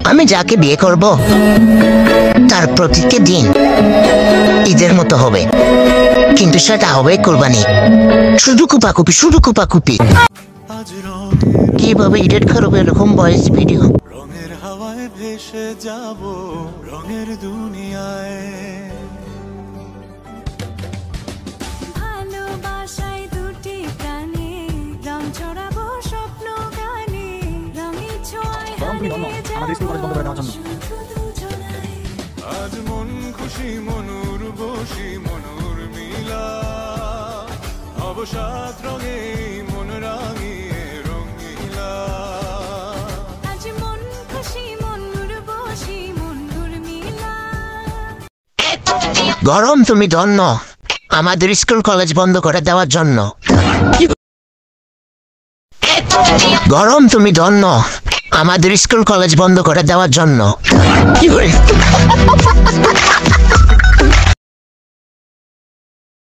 আমি যাকে বিয়ে করব তার প্রত্যেকটি দিন ঈদের মতো হবে, কিন্তু সেটা হবে কুরবানি। শুধু কুপাকুপি, শুধু কুপাকুপি। কিভাবে এডিট করবে এরকম ভয়েস ভিডিও? রঙের হাওয়ায় ভেসে যাব রঙের দুনিয়ায়। ভালোবাসায় দুটি প্রাণে রং ছড়াবো স্বপ্ন গানে, রঙের ছোঁয়ায় হারিয়ে যাবো শুধু দুজনায়। আজ মন খুশি মনুর বসি মনুর মিলা, অবসাদ রঙে মন রাঙিয়ে রঙিলা। আজ মন খুশি মনুর বসি মনুর মিলা। গরম তুমি ধন্য আমাদের স্কুল কলেজ বন্ধ করে দেওয়ার জন্য। গরম তুমি ধন্য আমাদের স্কুল কলেজ বন্ধ করে দেওয়ার জন্য।